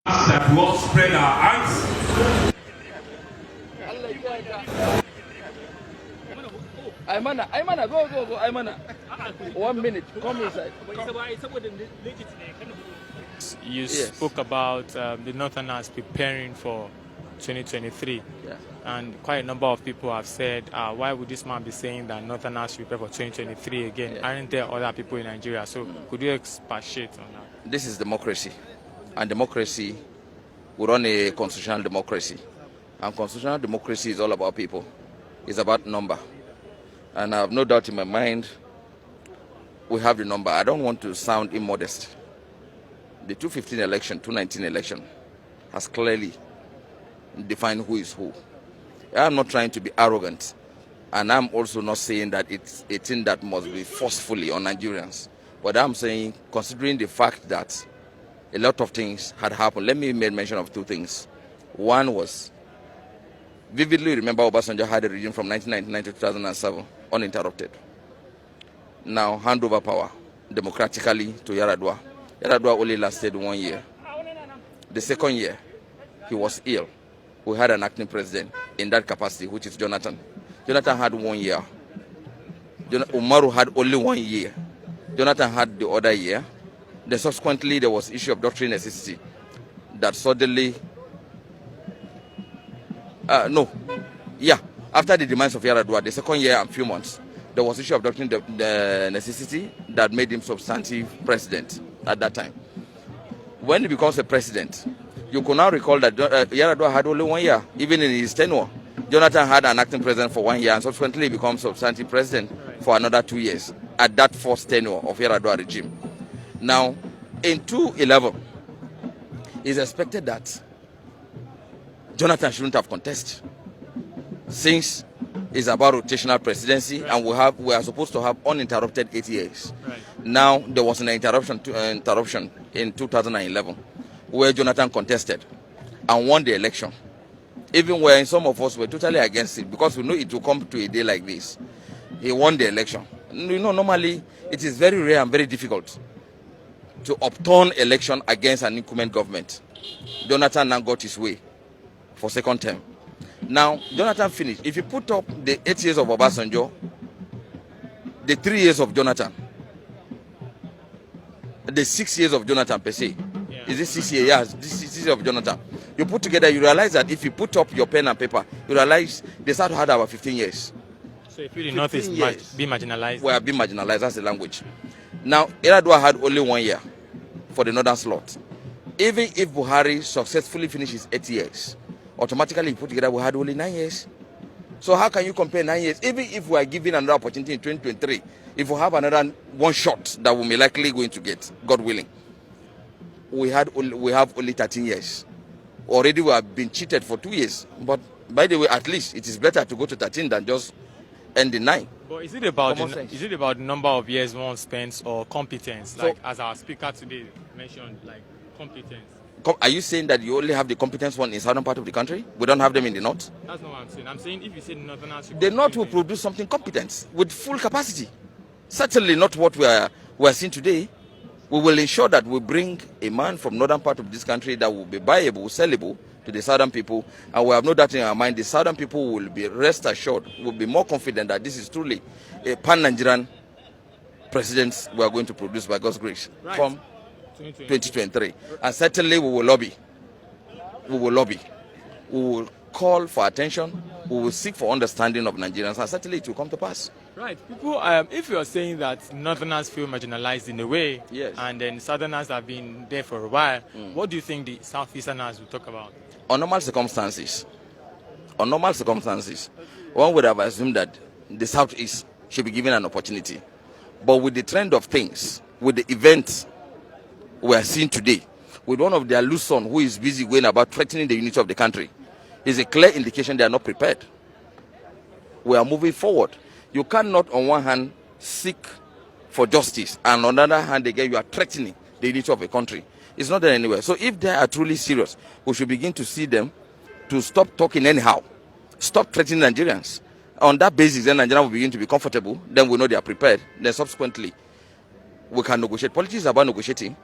That we all spread our hands. Aymana, go, Aymana. 1 minute, come inside. You spoke about the Northerners preparing for 2023. Yeah. And quite a number of people have said, why would this man be saying that Northerners prepare for 2023 again? Yeah. Aren't there other people in Nigeria? So could you expatiate on that? This is democracy. And democracy, we run a constitutional democracy. And constitutional democracy is all about people. It's about number. And I have no doubt in my mind, we have the number. I don't want to sound immodest. The 2015 election, 2019 election has clearly defined who is who. I'm not trying to be arrogant. And I'm also not saying that it's a thing that must be forcefully on Nigerians. But I'm saying, considering the fact that a lot of things had happened, let me make mention of two things. One was, vividly remember Obasanjo had a regime from 1999 to 2007, uninterrupted. Now, hand over power democratically to Yar'Adua. Yar'Adua only lasted 1 year. The second year, he was ill. We had an acting president in that capacity, which is Jonathan. Jonathan had 1 year. Umaru had only 1 year. Jonathan had the other year. Then subsequently, there was issue of doctrine necessity that suddenly, after the demands of Yar'Adua, the second year and few months, there was issue of doctrine necessity that made him substantive president at that time. When he becomes a president, you could now recall that Yar'Adua had only 1 year, even in his tenure. Jonathan had an acting president for 1 year and subsequently becomes substantive president for another 2 years at that first tenure of Yar'Adua regime. Now, in 2011, it's expected that Jonathan shouldn't have contested, since it's about rotational presidency, right, and we are supposed to have uninterrupted 8 years. Right. Now, there was an interruption in 2011 where Jonathan contested and won the election, even when some of us were totally against it because we knew it would come to a day like this. He won the election. You know, normally it is very rare and very difficult to upturn election against an incumbent government. Jonathan now got his way for second term. Now, Jonathan finished. If you put up the 8 years of Obasanjo, the 3 years of Jonathan, the 6 years of Jonathan per se, is this 6 years? Yes, this 6 years of Jonathan. You put together, you realize that if you put up your pen and paper, you realize they start to have about 15 years. So if the North is being marginalized? We are being marginalized, that's the language. Now, Yar'Adua had only 1 year for the northern slot. Even if Buhari successfully finishes 8 years, automatically you put together we had only 9 years. So how can you compare 9 years? Even if we are given another opportunity in 2023, if we have another one shot that we may likely going to get, God willing, we have only 13 years. Already we have been cheated for 2 years. But by the way, at least it is better to go to 13 than just end in 9. But is it about the number of years one spends or competence? Like as our speaker today mentioned, like competence. Are you saying that you only have the competence one in southern part of the country? We don't have them in the north? That's not what I'm saying. I'm saying if you say Northerners, the north will produce something competent with full capacity. Certainly not what we are seeing today. We will ensure that we bring a man from northern part of this country that will be buyable, sellable to the southern people. And we have no doubt in our mind the southern people will be, rest assured, will be more confident that this is truly a pan-Nigerian president we are going to produce by God's grace. Right. From 2023. And certainly we will lobby. We will call for attention. We will seek for understanding of Nigerians, and certainly it will come to pass. Right. People, if you are saying that Northerners feel marginalized in a way, yes, and then Southerners have been there for a while, what do you think the Southeasterners will talk about? On normal circumstances, one would have assumed that the Southeast should be given an opportunity. But with the trend of things, with the events we are seeing today, with one of their loose son who is busy going about threatening the unity of the country, is a clear indication they are not prepared. We are moving forward. You cannot on one hand seek for justice and on the other hand again you are threatening the unity of a country. It's not there anywhere. So if they are truly serious, we should begin to see them to stop talking anyhow. Stop threatening Nigerians. On that basis, then Nigerians will begin to be comfortable. Then we know they are prepared. Then subsequently, we can negotiate. Politics is about negotiating.